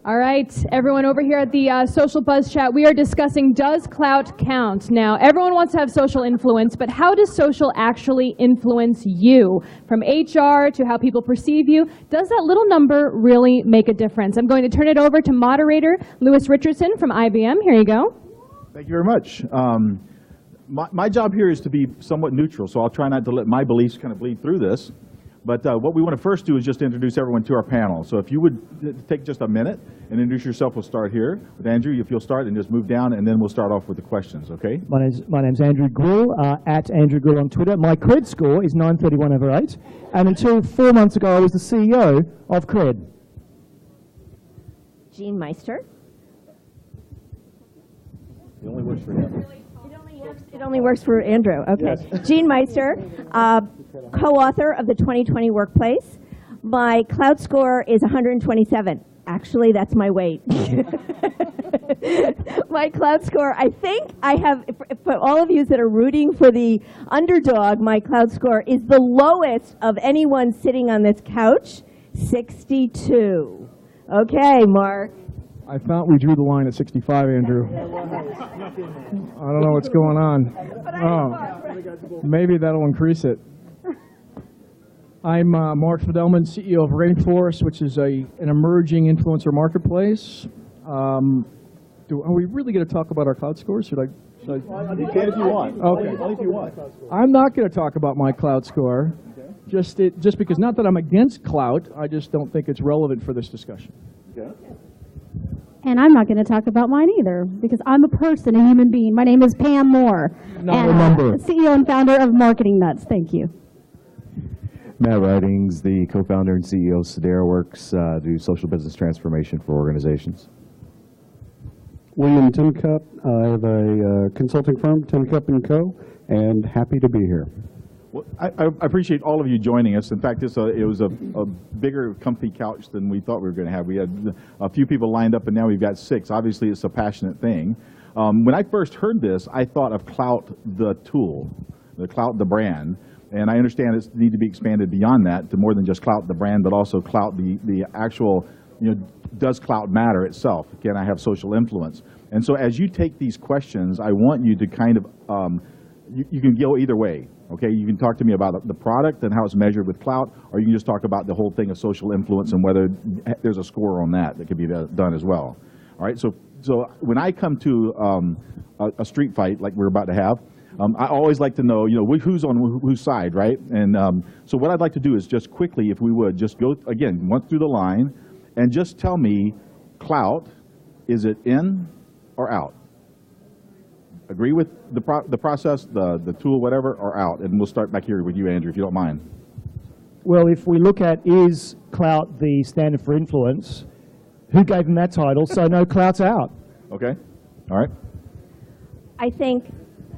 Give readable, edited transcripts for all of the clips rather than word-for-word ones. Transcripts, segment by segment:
All right, everyone over here at the Social Buzz Chat, we are discussing, does Klout count? Now, everyone wants to have social influence, but how does social actually influence you? From HR to how people perceive you, does that little number really make a difference? I'm going to turn it over to moderator Lewis Richardson from IBM. Here you go. Thank you very much. My job here is to be somewhat neutral, so I'll try not to let my beliefs kind of bleed through this. But what we want to first do is just introduce everyone to our panel. So if you would take just a minute and introduce yourself, we'll start here with Andrew. If you'll start and just move down, and then we'll start off with the questions, okay? My name's Andrew Grill, at Andrew Grill on Twitter. My cred score is 931/8, and until 4 months ago, I was the CEO of Cred. Jean Meister. It only works for him. It only works for Andrew. Okay. Yes. Jean Meister, co-author of the 2020 Workplace. My Klout score is 127. Actually, that's my weight. My Klout score, I think I have, for all of you that are rooting for the underdog, my Klout score is the lowest of anyone sitting on this couch, 62. Okay, Mark. I thought we drew the line at 65, Andrew. I don't know what's going on. Oh, maybe that'll increase it. I'm Mark Fidelman, CEO of Rainforest, which is an emerging influencer marketplace. Are we really going to talk about our Klout scores? Should I? You can if you want. Okay. Only if you want. I'm not going to talk about my Klout score. Okay. Just because, not that I'm against Klout, I just don't think it's relevant for this discussion. Okay. And I'm not going to talk about mine either, because I'm a person, a human being. My name is Pam Moore, CEO and founder of Marketing Nuts. Thank you. Matt Ridings, the co-founder and CEO of Sedera Works, do social business transformation for organizations. William Tincup, I have a consulting firm, Tincup & Co., and happy to be here. Well, I appreciate all of you joining us. In fact, it was a bigger, comfy couch than we thought we were going to have. We had a few people lined up, and now we've got 6. Obviously, it's a passionate thing. When I first heard this, I thought of Klout, the tool, the Klout, the brand. And I understand it needs to be expanded beyond that to more than just Klout, the brand, but also Klout, the actual, does Klout matter itself? Can I have social influence? And so as you take these questions, I want you to kind of, you can go either way. Okay, you can talk to me about the product and how it's measured with Klout, or you can just talk about the whole thing of social influence and whether there's a score on that could be done as well. All right, so when I come to a street fight like we're about to have, I always like to know, who's on whose side, right? And so what I'd like to do is just quickly, if we would, just go, again, once through the line, and just tell me, Klout, is it in or out? Agree with the process, the tool, whatever, or out? And we'll start back here with you, Andrew, if you don't mind. Well, if we look at, is Klout the standard for influence, who gave him that title? So no, Klout's out. Okay, all right. I think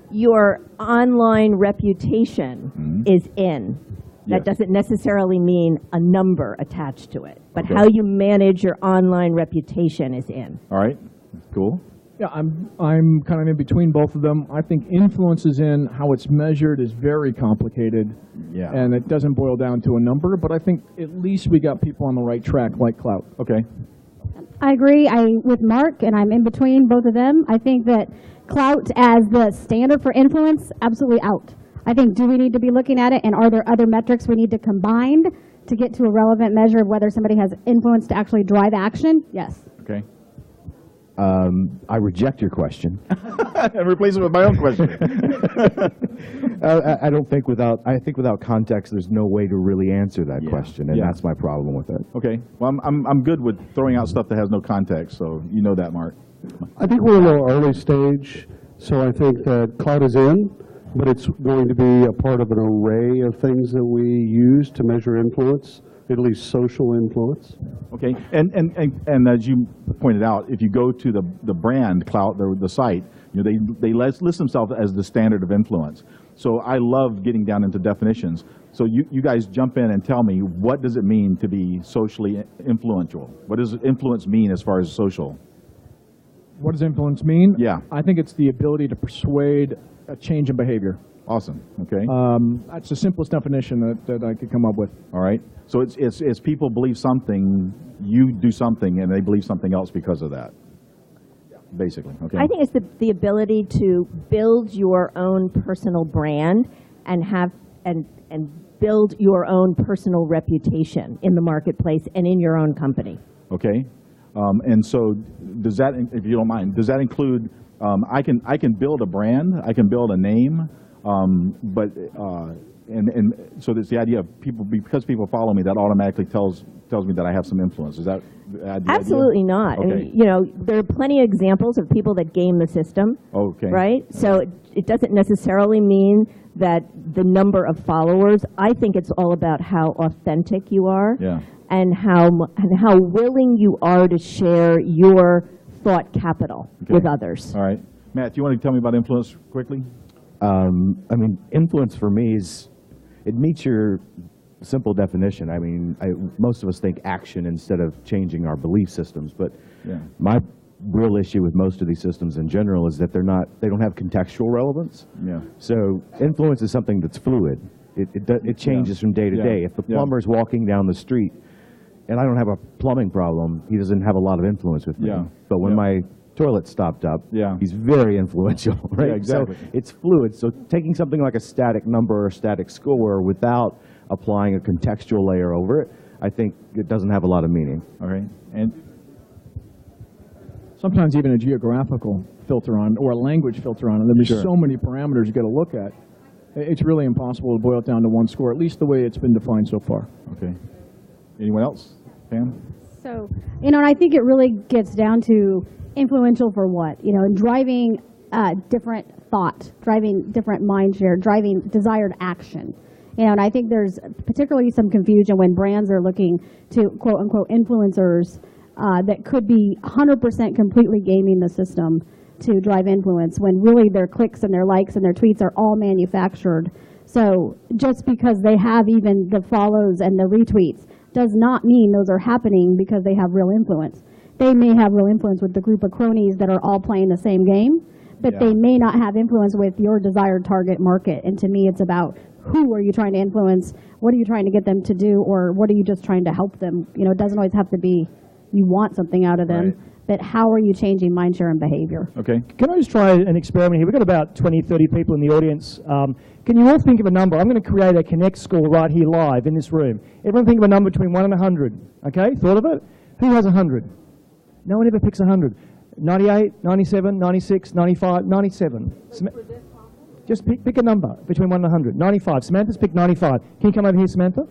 your online reputation is in. That doesn't necessarily mean a number attached to it, but how you manage your online reputation is in. All right, cool. Yeah, I'm kind of in between both of them. I think influence is in. How it's measured is very complicated, and it doesn't boil down to a number, but I think at least we got people on the right track like Klout. Okay. I agree with Mark, and I'm in between both of them. I think that Klout as the standard for influence, absolutely out. I think, do we need to be looking at it, and are there other metrics we need to combine to get to a relevant measure of whether somebody has influence to actually drive action? Yes. Okay. I reject your question. And replace it with my own question. I don't think I think without context, there's no way to really answer that question, and that's my problem with it. Okay. Well, I'm good with throwing out stuff that has no context, so you know that, Mark. I think we're in an early stage, so I think that Klout is in, but it's going to be a part of an array of things that we use to measure influence, at least social influence. Okay, and as you pointed out, if you go to the brand Klout, the site, they list themselves as the standard of influence. So I love getting down into definitions. So you guys jump in and tell me, what does it mean to be socially influential? What does influence mean as far as social? What does influence mean? Yeah. I think it's the ability to persuade a change in behavior. Awesome. Okay. That's the simplest definition that I could come up with. All right. So it's people believe something, you do something, and they believe something else because of that. Basically. Okay. I think it's the ability to build your own personal brand and have and build your own personal reputation in the marketplace and in your own company. Okay. And so does that, if you don't mind, does that include, I can build a brand, I can build a name, but so there's the idea of people, because people follow me, that automatically tells me that I have some influence. Is that the Absolutely idea? not. Okay. And, you know, there are plenty of examples of people that game the system. Okay. Right? So it doesn't necessarily mean that the number of followers. I think it's all about how authentic you are. Yeah. And how willing you are to share your thought capital with others. All right. Matt, do you want to tell me about influence quickly? I mean, influence for me it meets your simple definition. I mean, most of us think action instead of changing our belief systems, but my real issue with most of these systems in general is that they don't have contextual relevance. Yeah. So influence is something that's fluid. It changes from day to day. If the plumber's walking down the street, and I don't have a plumbing problem, he doesn't have a lot of influence with me. Yeah. But when my toilet stopped up, he's very influential, right? Yeah, exactly. So it's fluid. So taking something like a static number or static score without applying a contextual layer over it, I think it doesn't have a lot of meaning. All right. And sometimes even a geographical filter on, or a language filter on it. There's so many parameters you got to look at. It's really impossible to boil it down to one score, at least the way it's been defined so far. Okay. Anyone else? Pam? So, you know, and I think it really gets down to influential for what? You know, driving different thought, driving different mind share, driving desired action. You know, and I think there's particularly some confusion when brands are looking to quote unquote influencers that could be 100% completely gaming the system to drive influence, when really their clicks and their likes and their tweets are all manufactured. So just because they have even the follows and the retweets does not mean those are happening because they have real influence. They may have real influence with the group of cronies that are all playing the same game, but they may not have influence with your desired target market. And to me, it's about who are you trying to influence, what are you trying to get them to do, or what are you just trying to help them? You know, it doesn't always have to be you want something out of them, but how are you changing mind share and behavior? Okay. Can I just try an experiment here? We've got about 20, 30 people in the audience. Can you all think of a number? I'm going to create a Connect score right here live in this room. Everyone think of a number between 1 and 100. Okay, thought of it? Who has 100? No one ever picks 100. 98, 97, 96, 95, 97. Just pick a number between 1 and 100. 95. Samantha's picked 95. Can you come over here, Samantha?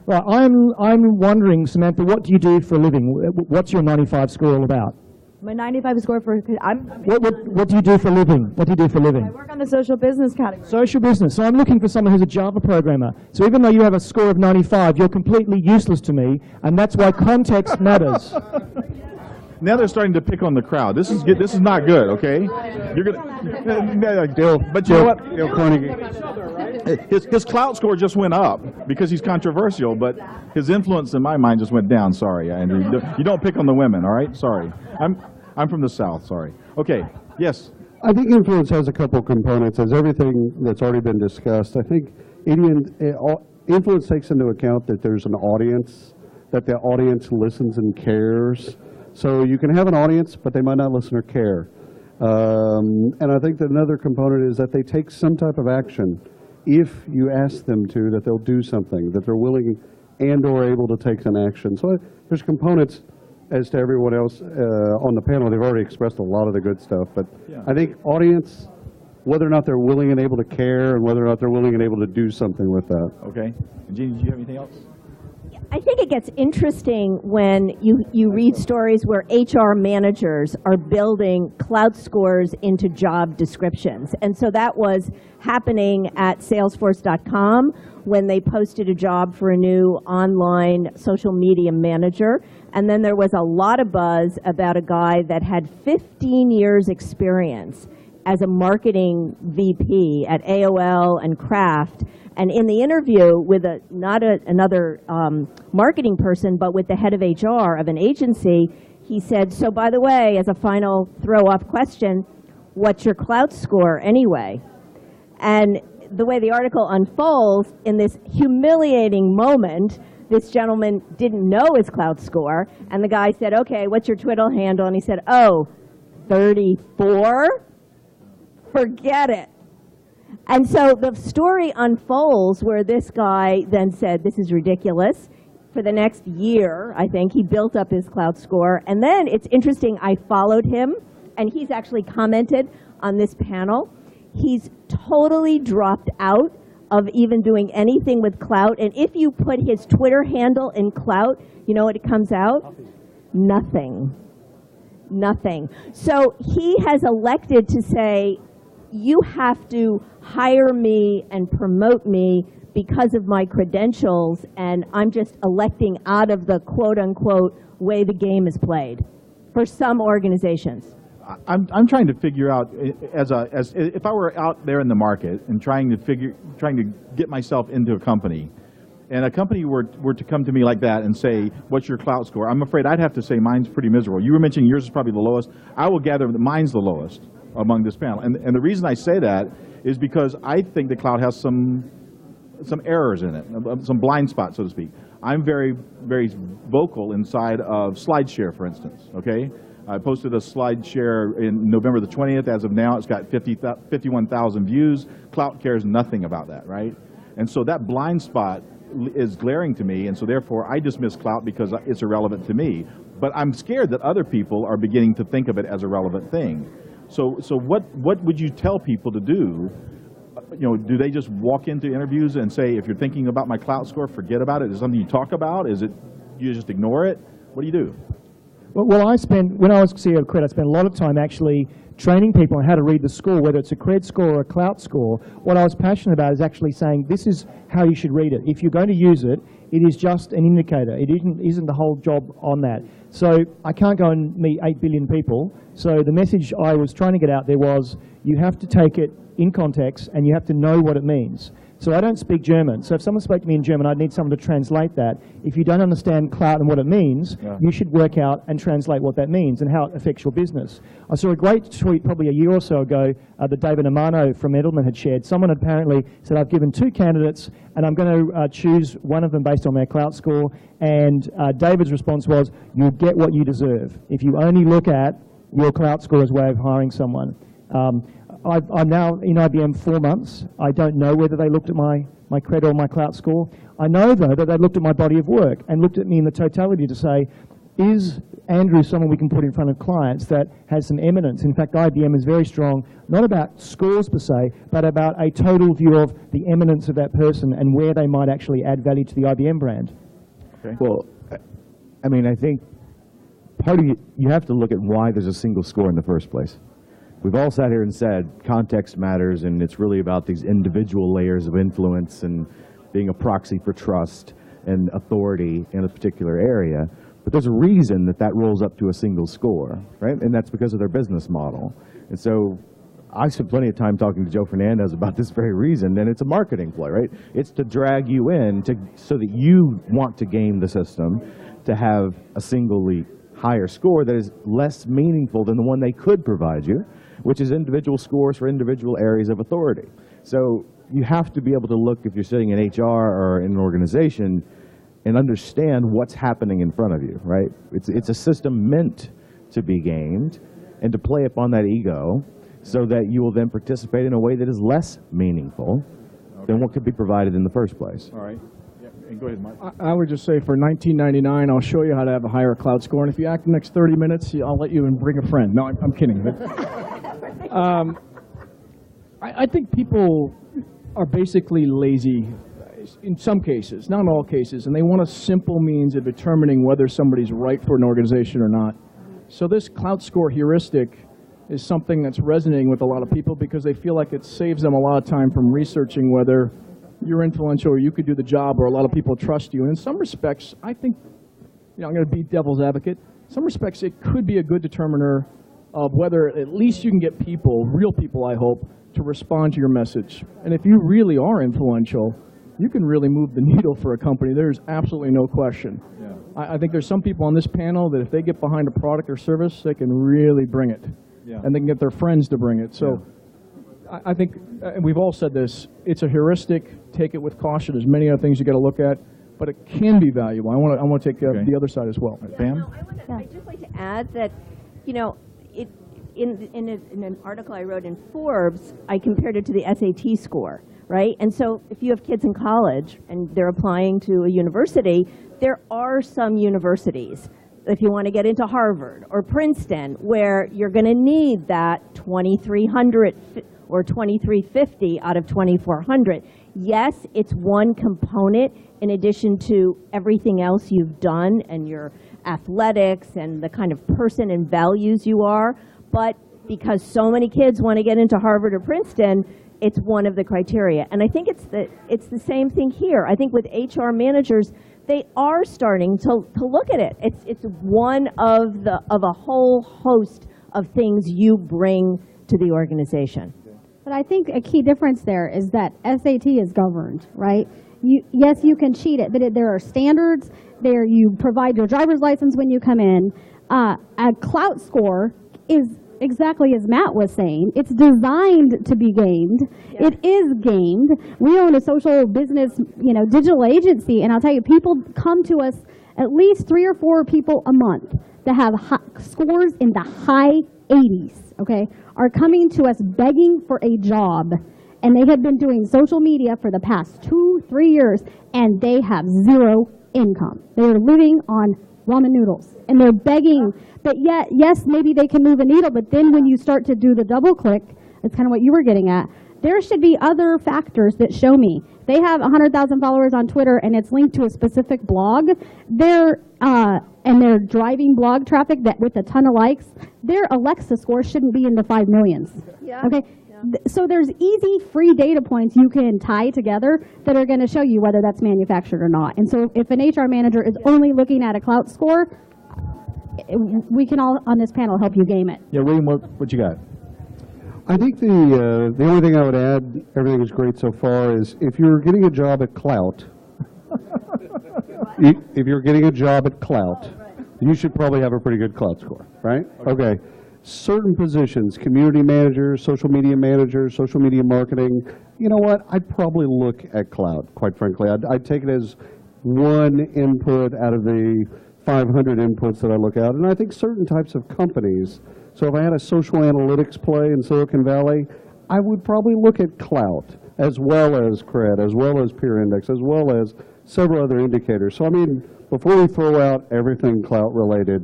Right, I'm wondering, Samantha, what do you do for a living? What's your 95 score all about? My 95 score for, What do you do for a living? What do you do for a living? I work on the social business category. Social business. So I'm looking for someone who's a Java programmer. So even though you have a score of 95, you're completely useless to me, and that's why context matters. Now they're starting to pick on the crowd. This is good. This is not good. Okay, you're gonna. But you know what? His Klout score just went up because he's controversial, but his influence in my mind just went down. Sorry, Andrew. You don't pick on the women. All right. Sorry. I'm from the South. Sorry. Okay. Yes. I think influence has a couple components. As everything that's already been discussed, I think influence takes into account that there's an audience, that the audience listens and cares. So you can have an audience, but they might not listen or care. And I think that another component is that they take some type of action. If you ask them to, that they'll do something, that they're willing and or able to take an action. So there's components, as to everyone else on the panel. They've already expressed a lot of the good stuff, but I think audience, whether or not they're willing and able to care, and whether or not they're willing and able to do something with that. Okay. And Jeannie, do you have anything else? I think it gets interesting when you read stories where HR managers are building Klout scores into job descriptions. And so that was happening at Salesforce.com when they posted a job for a new online social media manager. And then there was a lot of buzz about a guy that had 15 years experience as a marketing VP at AOL and Kraft. And in the interview with another marketing person, but with the head of HR of an agency, he said, so by the way, as a final throw-off question, what's your Klout score anyway? And the way the article unfolds, in this humiliating moment, this gentleman didn't know his Klout score, and the guy said, okay, what's your Twitter handle? And he said, oh, 34? Forget it. And so the story unfolds where this guy then said, this is ridiculous. For the next year, I think, he built up his Klout score. And then it's interesting, I followed him, and he's actually commented on this panel. He's totally dropped out of even doing anything with Klout. And if you put his Twitter handle in Klout, you know what it comes out? Nothing. Nothing. So he has elected to say, you have to hire me and promote me because of my credentials, and I'm just electing out of the quote-unquote way the game is played for some organizations. I'm trying to figure out, as if I were out there in the market and trying to get myself into a company, and a company were to come to me like that and say, what's your Klout score? I'm afraid I'd have to say mine's pretty miserable. You were mentioning yours is probably the lowest. I will gather that mine's the lowest among this panel. And the reason I say that is because I think the Klout has some errors in it, some blind spots, so to speak. I'm very, very vocal inside of SlideShare, for instance, okay? I posted a SlideShare in November the 20th. As of now, it's got 51,000 views. Klout cares nothing about that, right? And so that blind spot is glaring to me, and so therefore I dismiss Klout because it's irrelevant to me. But I'm scared that other people are beginning to think of it as a relevant thing. So what would you tell people to do? You know, do they just walk into interviews and say, if you're thinking about my Klout score, forget about it? Is it something you talk about? Is it you just ignore it? What do you do? Well, when I was CEO of Cred, I spent a lot of time actually training people on how to read the score, whether it's a Cred score or a Klout score. What I was passionate about is actually saying, this is how you should read it. If you're going to use it, it is just an indicator. It isn't the whole job on that. So I can't go and meet 8 billion people. So the message I was trying to get out there was, you have to take it in context and you have to know what it means. So I don't speak German. So if someone spoke to me in German, I'd need someone to translate that. If you don't understand Klout and what it means, you should work out and translate what that means and how it affects your business. I saw a great tweet probably a year or so ago that David Amano from Edelman had shared. Someone apparently said, I've given 2 candidates and I'm going to choose one of them based on their Klout score. And David's response was, you'll get what you deserve if you only look at your Klout score as a way of hiring someone. I'm now in IBM 4 months. I don't know whether they looked at my Cred or my Klout score. I know, though, that they looked at my body of work and looked at me in the totality to say, is Andrew someone we can put in front of clients that has some eminence? In fact, IBM is very strong, not about scores per se, but about a total view of the eminence of that person and where they might actually add value to the IBM brand. Okay. Well, I mean, I think part of you have to look at why there's a single score in the first place. We've all sat here and said context matters, and it's really about these individual layers of influence and being a proxy for trust and authority in a particular area. But there's a reason that rolls up to a single score, right? And that's because of their business model. And so I spent plenty of time talking to Joe Fernandez about this very reason, and it's a marketing play, right? It's to drag you in so that you want to game the system to have a singly higher score that is less meaningful than the one they could provide you, which is individual scores for individual areas of authority. So you have to be able to look, if you're sitting in HR or in an organization, and understand what's happening in front of you, right? It's a system meant to be gamed and to play upon that ego so that you will then participate in a way that is less meaningful than what could be provided in the first place. All right. Go ahead, Mark. I would just say for $19.99, I'll show you how to have a higher Klout score, and if you act the next 30 minutes, I'll let you and bring a friend. No, I'm kidding. But, I think people are basically lazy in some cases, not in all cases, and they want a simple means of determining whether somebody's right for an organization or not. So this Klout score heuristic is something that's resonating with a lot of people because they feel like it saves them a lot of time from researching whether you're influential or you could do the job or a lot of people trust you. And in some respects, I think, I'm going to be devil's advocate. In some respects, it could be a good determiner of whether at least you can get people, real people I hope, to respond to your message. And if you really are influential, you can really move the needle for a company. There's absolutely no question. Yeah. I think there's some people on this panel that if they get behind a product or service, they can really bring it. Yeah. And they can get their friends to bring it. So I think, and we've all said this, it's a heuristic, take it with caution. There's many other than you got to look at, but it can be valuable. I want to take the other side as well. Pam? I'd just like to add that, you know, in an article I wrote in Forbes, I compared it to the SAT score, right? And so if you have kids in college and they're applying to a university, there are some universities, if you want to get into Harvard or Princeton, where you're going to need that 2,300 or 2,350 out of 2,400. Yes, it's one component in addition to everything else you've done and your athletics and the kind of person and values you are, but because so many kids want to get into Harvard or Princeton, it's one of the criteria. And I think it's the same thing here. I think with HR managers, they are starting to look at it. It's one of a whole host of things you bring to the organization. But I think a key difference there is that SAT is governed, right? Yes, you can cheat it, but there are standards. There, you provide your driver's license when you come in. A Klout score is exactly as Matt was saying. It's designed to be gamed. Yeah. It is gamed. We own a social business, digital agency, and I'll tell you, people come to us, at least 3 or 4 people a month that have scores in the high 80s, okay, are coming to us begging for a job, and they have been doing social media for the past 2-3 years, and they have 0 income. They're living on ramen noodles, and they're begging. But yet, yes, maybe they can move a needle, but then when you start to do the double click, it's kind of what you were getting at, there should be other factors that show me. They have 100,000 followers on Twitter, and it's linked to a specific blog. And they're driving blog traffic that with a ton of likes. Their Alexa score shouldn't be in the 5 millions. Yeah. Okay. Yeah. So there's easy, free data points you can tie together that are going to show you whether that's manufactured or not. And so if an HR manager is only looking at a Klout score, we can all on this panel help you game it. Yeah, William, what you got? I think the only thing I would add, everything is great so far, is if you're getting a job at Klout, if you're getting a job at Klout, you should probably have a pretty good Klout score, right? Okay. Certain positions, community managers, social media marketing, you know what? I'd probably look at Klout, quite frankly. I'd take it as one input out of the 500 inputs that I look at. And I think certain types of companies, so if I had a social analytics play in Silicon Valley, I would probably look at Klout as well as Cred, as well as Peer Index, as well as several other indicators. So I mean, before we throw out everything Klout related,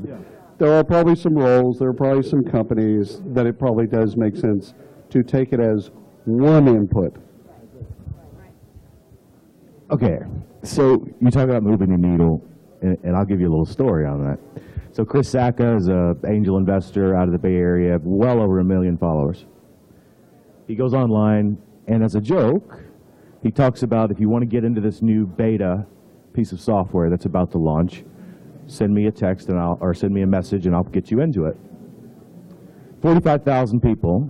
there are probably some roles, there are probably some companies that it probably does make sense to take it as one input. Okay, so you talk about moving the needle, and I'll give you a little story on that. So Chris Sacca is an angel investor out of the Bay Area, well over 1 million followers. He goes online, and as a joke, he talks about if you want to get into this new beta piece of software that's about to launch, send me a text or send me a message and I'll get you into it. 45,000 people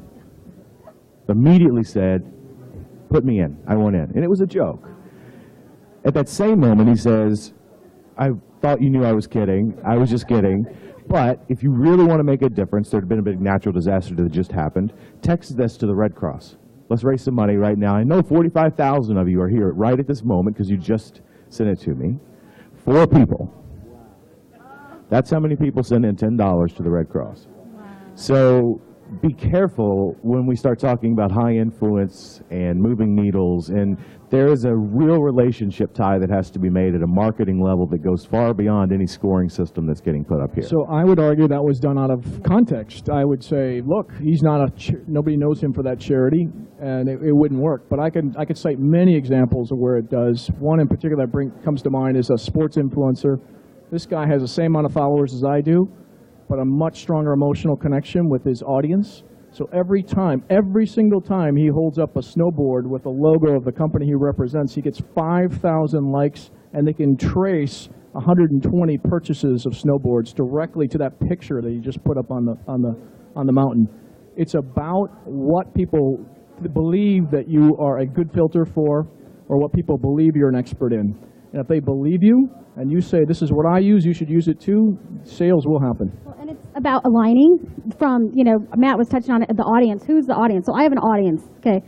immediately said, put me in, I want in. And it was a joke. At that same moment, he says, I thought you knew I was kidding. I was just kidding. But if you really want to make a difference, there had been a big natural disaster that just happened, text this to the Red Cross. Let's raise some money right now. I know 45,000 of you are here right at this moment because you just sent it to me. 4 people. That's how many people send in $10 to the Red Cross. So be careful when we start talking about high influence and moving needles, and there is a real relationship tie that has to be made at a marketing level that goes far beyond any scoring system that's getting put up here. So I would argue that was done out of context. I would say, look, he's not nobody knows him for that charity, and it wouldn't work. But I could cite many examples of where it does. One in particular that comes to mind is a sports influencer. This guy has the same amount of followers as I do, but a much stronger emotional connection with his audience. So every single time he holds up a snowboard with a logo of the company he represents, he gets 5,000 likes, and they can trace 120 purchases of snowboards directly to that picture that he just put up on the mountain. It's about what people believe that you are a good filter for, or what people believe you're an expert in. And if they believe you, and you say, this is what I use, you should use it too, sales will happen. Well, and about aligning from, Matt was touching on it, the audience. Who's the audience? So I have an audience, okay,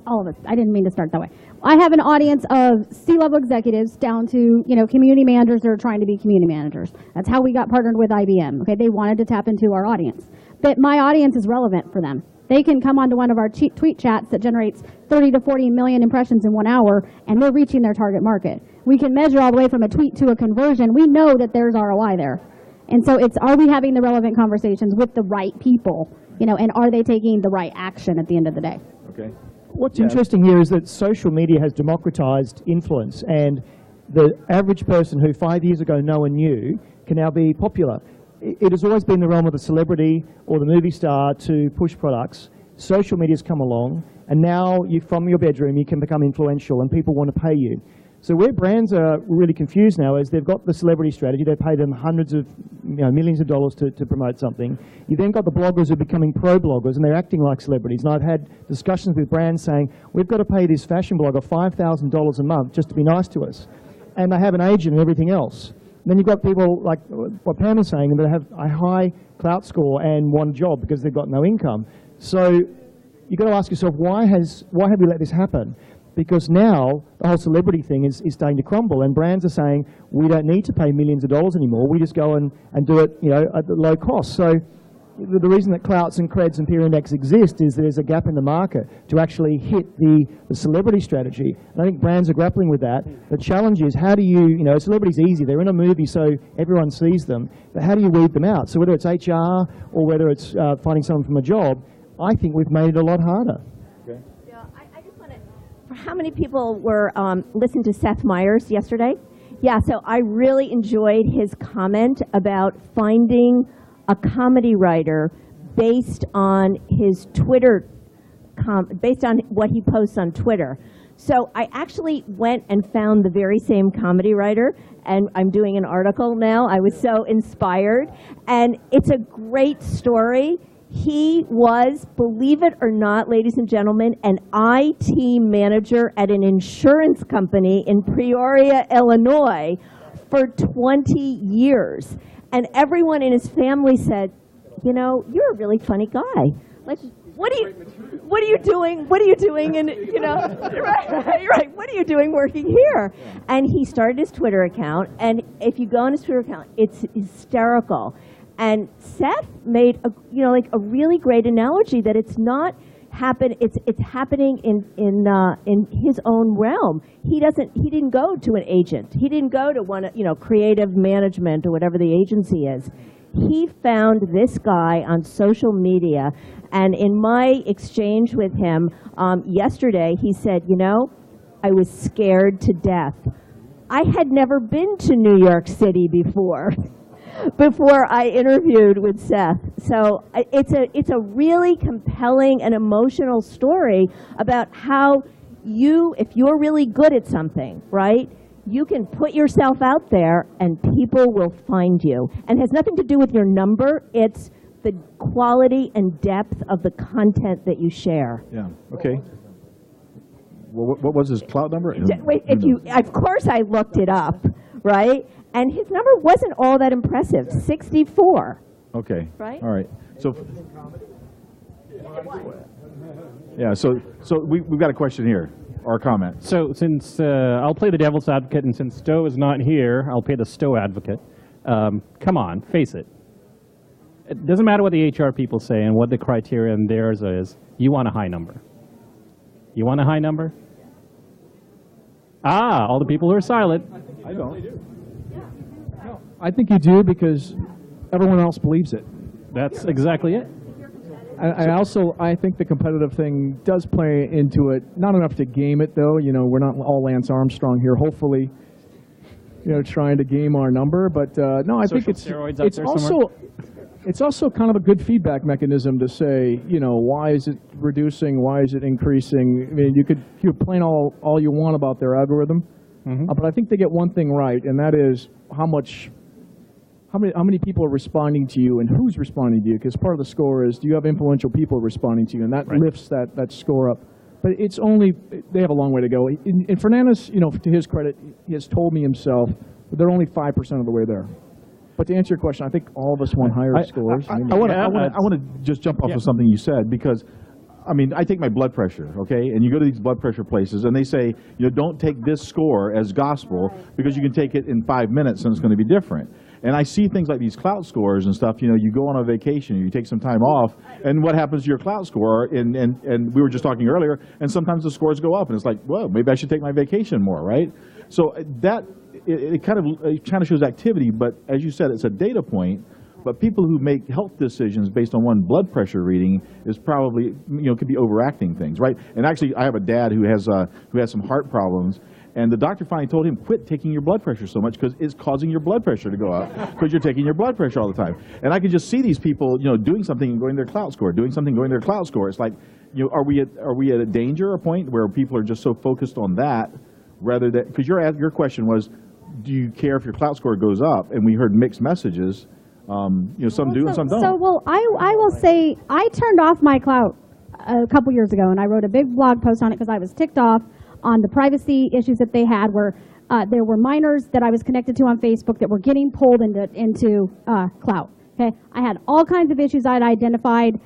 all of us. I didn't mean to start that way. I have an audience of C-level executives down to, community managers that are trying to be community managers. That's how we got partnered with IBM, okay? They wanted to tap into our audience. But my audience is relevant for them. They can come onto one of our tweet chats that generates 30 to 40 million impressions in 1 hour, and they're reaching their target market. We can measure all the way from a tweet to a conversion. We know that there's ROI there. And so are we having the relevant conversations with the right people, and are they taking the right action at the end of the day? Okay. What's interesting here is that social media has democratized influence, and the average person who 5 years ago no one knew can now be popular. It has always been the realm of the celebrity or the movie star to push products. Social media's come along, and now from your bedroom you can become influential and people want to pay you. So where brands are really confused now is they've got the celebrity strategy. They pay them hundreds of, millions of dollars to promote something. You then got the bloggers who are becoming pro-bloggers, and they're acting like celebrities. And I've had discussions with brands saying, we've got to pay this fashion blogger $5,000 a month just to be nice to us. And they have an agent and everything else. And then you've got people like what Pam is saying, that have a high Klout score and want a job because they've got no income. So you've got to ask yourself, why have we let this happen? Because now the whole celebrity thing is starting to crumble, and brands are saying we don't need to pay millions of dollars anymore. We just go and do it, at the low cost. So the reason that Klouts and Creds and Peer Index exist is there's a gap in the market to actually hit the celebrity strategy. And I think brands are grappling with that. The challenge is how do you, celebrity's easy. They're in a movie so everyone sees them. But how do you weed them out? So whether it's HR or whether it's finding someone from a job, I think we've made it a lot harder. How many people were listened to Seth Meyers yesterday? Yeah, so I really enjoyed his comment about finding a comedy writer based on his Twitter, based on what he posts on Twitter. So I actually went and found the very same comedy writer, and I'm doing an article now. I was so inspired, and it's a great story. He was, believe it or not, ladies and gentlemen, an IT manager at an insurance company in Peoria, Illinois for 20 years. And everyone in his family said, you're a really funny guy. Like, what are you doing? What are you doing? And, right, what are you doing working here? And he started his Twitter account, and if you go on his Twitter account, it's hysterical. And Seth made a really great analogy that it's not it's happening in his own realm. He didn't go to an agent. He didn't go to one, creative management or whatever the agency is. He found this guy on social media, and in my exchange with him yesterday, he said, I was scared to death. I had never been to New York City before I interviewed with Seth. So it's a really compelling and emotional story about how if you're really good at something, right, you can put yourself out there and people will find you. And it has nothing to do with your number. It's the quality and depth of the content that you share. Yeah, okay. Well, what was his Klout number? Wait, of course I looked it up, right? And his number wasn't all that impressive, 64. Okay. Right? All right. So, yeah, so we've got a question here, or a comment. So since I'll play the devil's advocate, and since Stowe is not here, I'll play the Stowe advocate. Come on, face it. It doesn't matter what the HR people say and what the criteria in theirs is. You want a high number. You want a high number? Ah, all the people who are silent. I don't. I think you do because everyone else believes it. That's exactly it. I think the competitive thing does play into it. Not enough to game it, though. We're not all Lance Armstrong here. Hopefully, trying to game our number. But no, I think it's also kind of a good feedback mechanism to say, why is it reducing? Why is it increasing? I mean, you could complain all you want about their algorithm, but I think they get one thing right, and that is how many people are responding to you and who's responding to you, because part of the score is, do you have influential people responding to you, and that lifts that score up. But they have a long way to go. And Fernandez, to his credit, he has told me himself, they're only 5% of the way there. But to answer your question, I think all of us want higher scores. I want to just jump off of something you said, because I mean, I take my blood pressure, okay, and you go to these blood pressure places and they say, you know, don't take this score as gospel because you can take it in 5 minutes and it's going to be different. And I see things like these Klout scores and stuff. You know, you go on a vacation, you take some time off, and what happens to your Klout score? And we were just talking earlier, and sometimes the scores go up, and it's like, well, maybe I should take my vacation more, right? So that it kind of shows activity, but as you said, it's a data point. But people who make health decisions based on one blood pressure reading is probably, you know, could be overacting things, right? And actually, I have a dad who has some heart problems. And the doctor finally told him, quit taking your blood pressure so much because it's causing your blood pressure to go up because you're taking your blood pressure all the time. And I can just see these people, you know, doing something and going to their Klout score, doing something, going to their Klout score. It's like, you know, are we at a danger, a point where people are just so focused on that rather than, because your question was, do you care if your Klout score goes up? And we heard mixed messages. You know, some do and some don't. So, well, I will say I turned off my Klout a couple years ago, and I wrote a big blog post on it because I was ticked off on the privacy issues that they had, where there were minors that I was connected to on Facebook that were getting pulled into Klout. Okay, I had all kinds of issues I'd identified.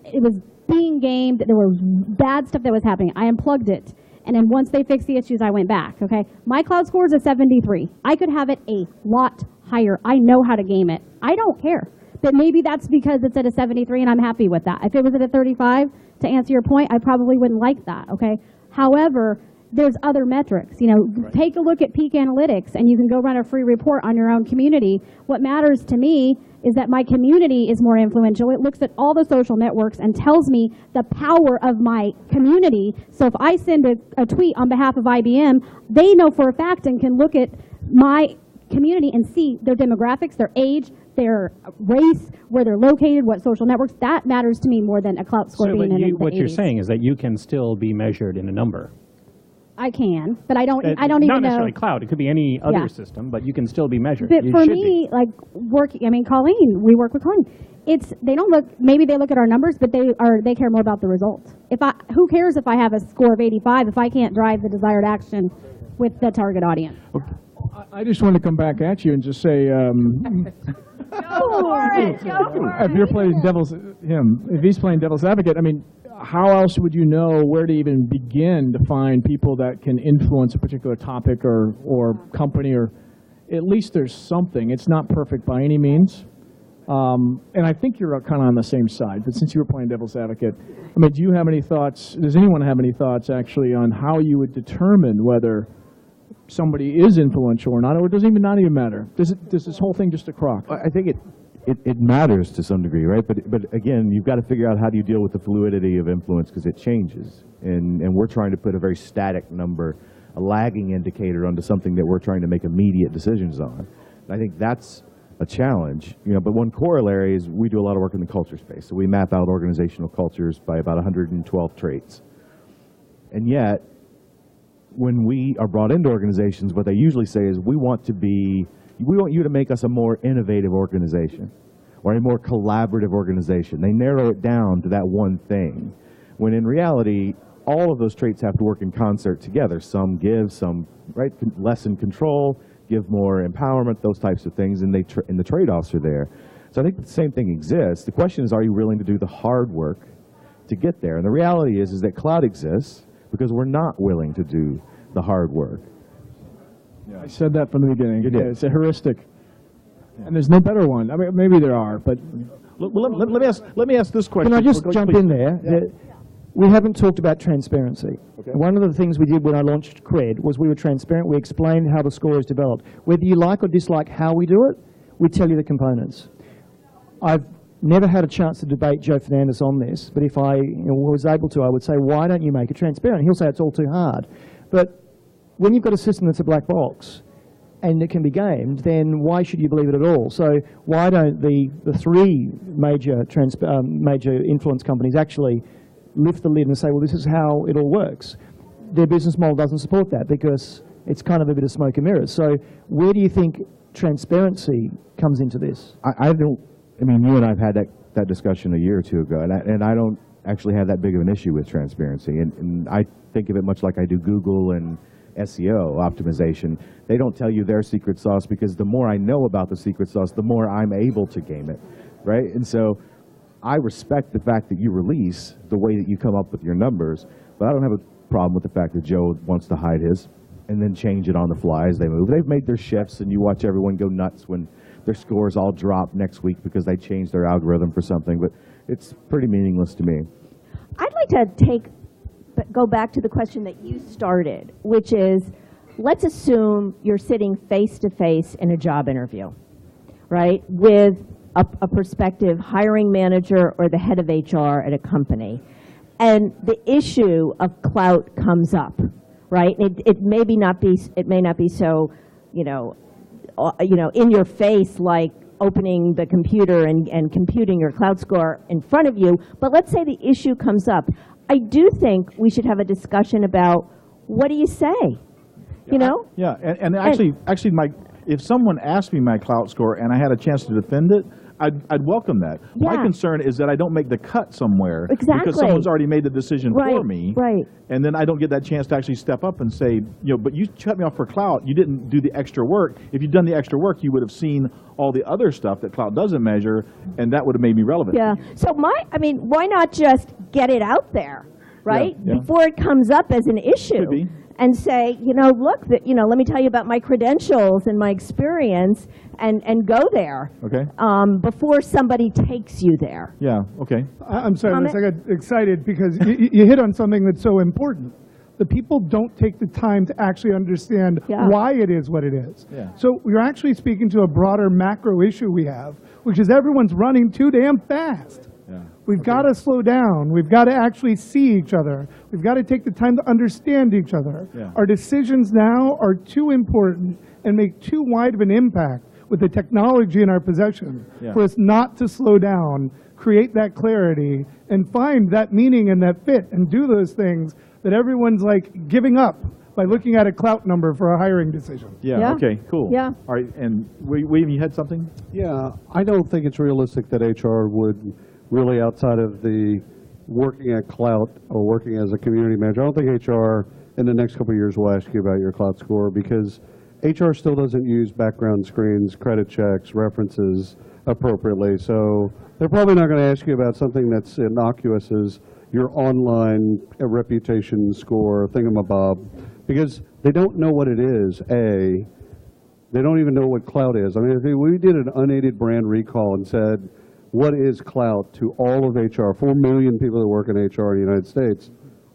It was being gamed. There was bad stuff that was happening. I unplugged it, and then once they fixed the issues, I went back. Okay, my Klout score is a 73. I could have it a lot higher. I know how to game it. I don't care. But maybe that's because it's at a 73 and I'm happy with that. If it was at a 35, to answer your point, I probably wouldn't like that. Okay. However, there's other metrics. You know, take a look at Peak Analytics and you can go run a free report on your own community. What matters to me is that my community is more influential. It looks at all the social networks and tells me the power of my community. So if I send a tweet on behalf of IBM, they know for a fact and can look at my community and see their demographics, their age, their race, where they're located, what social networks. That matters to me more than a Klout score being in the 80s. What you're saying is that you can still be measured in a number. I can, but I don't even know. Not necessarily Klout. It could be any other system, but you can still be measured. But for me, like working, I mean, Colleen, we work with Colleen. They don't look. Maybe they look at our numbers, but they care more about the results. Who cares if I have a score of 85 if I can't drive the desired action with the target audience? Okay. I just want to come back at you and just say, if you're playing if he's playing devil's advocate, I mean, how else would you know where to even begin to find people that can influence a particular topic or company, or at least there's something. It's not perfect by any means. And I think you're kind of on the same side, but since you were playing devil's advocate, I mean, do you have any thoughts, does anyone have any thoughts actually on how you would determine whether somebody is influential or not, or does it not even matter? Does this whole thing just a crock? I think it matters to some degree, right? But again, you've got to figure out how do you deal with the fluidity of influence, because it changes. And we're trying to put a very static number, a lagging indicator onto something that we're trying to make immediate decisions on. And I think that's a challenge, you know, but one corollary is we do a lot of work in the culture space. So we map out organizational cultures by about 112 traits. And yet, when we are brought into organizations, what they usually say is, we want you to make us a more innovative organization or a more collaborative organization. They narrow it down to that one thing, when in reality, all of those traits have to work in concert together. Some give, some lessen control, give more empowerment, those types of things, and the trade-offs are there. So I think the same thing exists. The question is, are you willing to do the hard work to get there? And the reality is that Klout exists because we're not willing to do the hard work. Yeah, I said that from the beginning. You did. It's a heuristic, and there's no better one. I mean, maybe there are, but let me ask this question. Can I just jump in there? Yeah. We haven't talked about transparency. Okay. One of the things we did when I launched CRED was we were transparent. We explained how the score is developed. Whether you like or dislike how we do it, we tell you the components. I've never had a chance to debate Joe Fernandez on this, but if I was able to, I would say, why don't you make it transparent? He'll say it's all too hard. But when you've got a system that's a black box and it can be gamed, then why should you believe it at all? So why don't the three major influence companies actually lift the lid and say, well, this is how it all works? Their business model doesn't support that because it's kind of a bit of smoke and mirrors. So where do you think transparency comes into this? I mean, you and I have had that discussion a year or two ago, and I don't actually have that big of an issue with transparency. And I think of it much like I do Google and SEO optimization. They don't tell you their secret sauce, because the more I know about the secret sauce, the more I'm able to game it, right? And so I respect the fact that you release the way that you come up with your numbers, but I don't have a problem with the fact that Joe wants to hide his and then change it on the fly as they move. They've made their shifts, and you watch everyone go nuts when their scores all drop next week because they changed their algorithm for something, but it's pretty meaningless to me. I'd like to go back to the question that you started, which is, let's assume you're sitting face-to-face in a job interview, right, with a prospective hiring manager or the head of HR at a company, and the issue of Klout comes up, right? It may not be so, in your face, like opening the computer and computing your Klout score in front of you. But let's say the issue comes up. I do think we should have a discussion about, what do you say? Yeah, and actually, if someone asked me my Klout score and I had a chance to defend it, I'd welcome that. Yeah. My concern is that I don't make the cut somewhere because someone's already made the decision for me, and then I don't get that chance to actually step up and say, but you cut me off for Klout. You didn't do the extra work. If you'd done the extra work, you would have seen all the other stuff that Klout doesn't measure, and that would have made me relevant. Yeah. So why not just get it out there, right? Yeah. Before it comes up as an issue. And say, look, let me tell you about my credentials and my experience, and go there. Okay. Before somebody takes you there. Yeah. Okay. I'm sorry, Liz, I got excited because you hit on something that's so important. The people don't take the time to actually understand why it is what it is. Yeah. So we're actually speaking to a broader macro issue we have, which is everyone's running too damn fast. Yeah. We've got to slow down. We've got to actually see each other. We've got to take the time to understand each other. Yeah. Our decisions now are too important and make too wide of an impact with the technology in our possession for us not to slow down, create that clarity, and find that meaning and that fit, and do those things that everyone's like giving up by looking at a Klout number for a hiring decision. Yeah. Okay, cool. Yeah. All right, and William, you had something? Yeah, I don't think it's realistic that HR would really, outside of the working at Klout or working as a community manager, I don't think HR in the next couple of years will ask you about your Klout score, because HR still doesn't use background screens, credit checks, references appropriately. So they're probably not going to ask you about something that's innocuous as your online reputation score thingamabob, because they don't know what it is. They don't even know what Klout is. I mean, if we did an unaided brand recall and said, what is Klout to all of HR, 4 million people that work in HR in the United States,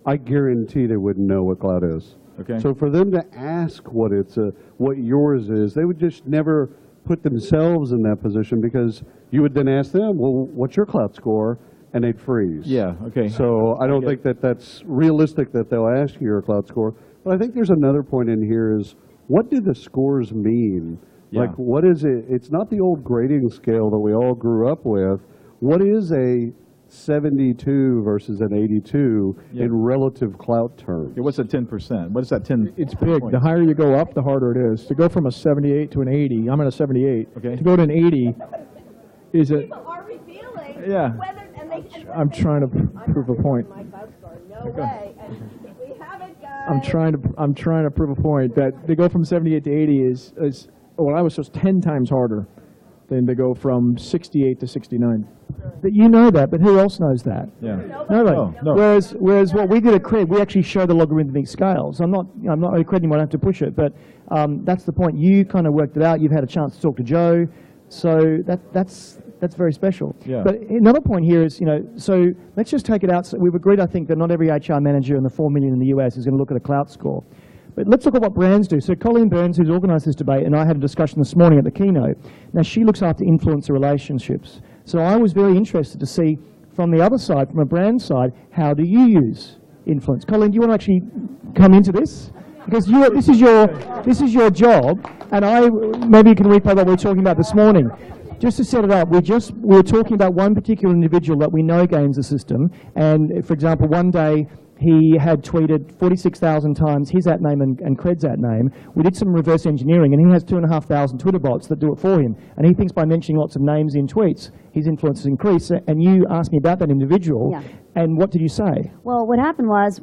I guarantee they wouldn't know what Klout is. Okay. So for them to ask what yours is, they would just never put themselves in that position, because you would then ask them, well, what's your Klout score? And they'd freeze. Yeah, okay. So I don't think that that's realistic that they'll ask you your Klout score. But I think there's another point in here is, what do the scores mean? Yeah. Like, what is it? It's not the old grading scale that we all grew up with. What is a 72 versus an 82 in relative Klout terms? What's a 10%? What is that 10? It's big. The higher you go up, the harder it is. To go from a 78 to an 80, I'm at a 78. Okay. To go to an 80 is a... People are revealing whether, I'm trying to prove a point. No way. We have it, guys. I'm trying to prove a point that they go from 78 to 80 is well, I was just 10 times harder than to go from 68 to 69. But you know that, but who else knows that? Yeah. Nobody. No. Whereas what we did at Cred, we actually show the logarithmic scales. I'm not accrediting you, I don't have to push it, but that's the point. You kind of worked it out. You've had a chance to talk to Joe, so that's very special. Yeah. But another point here is, so let's just take it out. So we've agreed, I think, that not every HR manager in the 4 million in the US is going to look at a Klout score. But let's look at what brands do. So Colleen Burns, who's organised this debate, and I had a discussion this morning at the keynote. Now, she looks after influencer relationships. So I was very interested to see from the other side, from a brand side, how do you use influence? Colleen, do you want to actually come into this? Because this is your job, and maybe you can replay what we were talking about this morning. Just to set it up, we were talking about one particular individual that we know games the system, and for example, one day he had tweeted 46,000 times his @name and Cred's @name. We did some reverse engineering, and he has 2,500 Twitter bots that do it for him. And he thinks by mentioning lots of names in tweets, his influence has increased. And you asked me about that individual, Yeah. and what did you say? Well, what happened was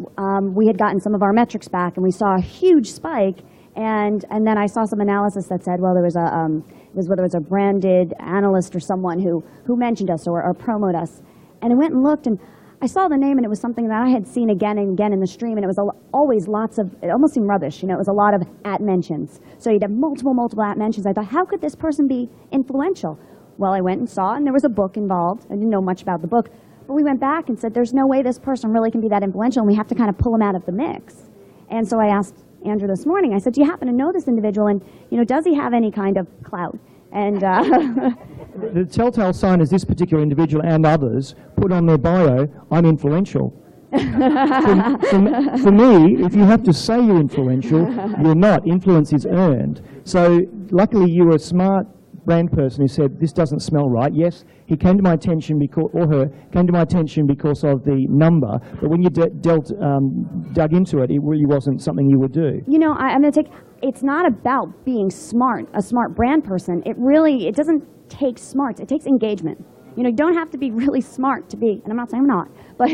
we had gotten some of our metrics back, and we saw a huge spike. And then I saw some analysis that said, well, there was whether it was a branded analyst or someone who mentioned us or promoted us. And I went and looked, and I saw the name, and it was something that I had seen again and again in the stream, and it was always lots of, it almost seemed rubbish, you know, it was a lot of @mentions. So you'd have multiple @mentions. I thought, how could this person be influential? Well, I went and saw, and there was a book involved. I didn't know much about the book, but we went back and said, there's no way this person really can be that influential, and we have to kind of pull him out of the mix. And so I asked Andrew this morning, I said, do you happen to know this individual, and, you know, does he have any kind of clout? And the telltale sign is this particular individual and others put on their bio, I'm influential. For me, if you have to say you're influential, you're not. Influence is earned. So luckily you were a smart brand person who said, this doesn't smell right. Yes, he came to my attention because, or her, came to my attention because of the number, but when you dug into it, it really wasn't something you would do. You know, I'm going to take, it's not about being smart, a smart brand person. It doesn't take smarts, it takes engagement. You know, you don't have to be really smart to be, and I'm not saying I'm not, but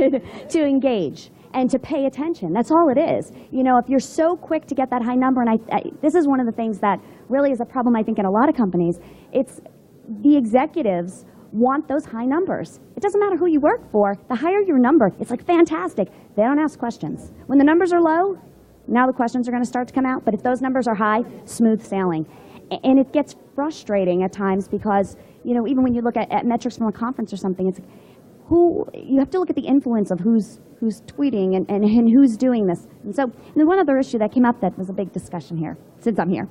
to engage and to pay attention. That's all it is. You know, if you're so quick to get that high number, and this is one of the things that really is a problem, I think, in a lot of companies, it's the executives want those high numbers. It doesn't matter who you work for, the higher your number, it's like fantastic. They don't ask questions. When the numbers are low, now the questions are going to start to come out, but if those numbers are high, smooth sailing. And it gets frustrating at times because, you know, even when you look at metrics from a conference or something, it's you have to look at the influence of who's tweeting and who's doing this. And so, and one other issue that came up that was a big discussion here, since I'm here,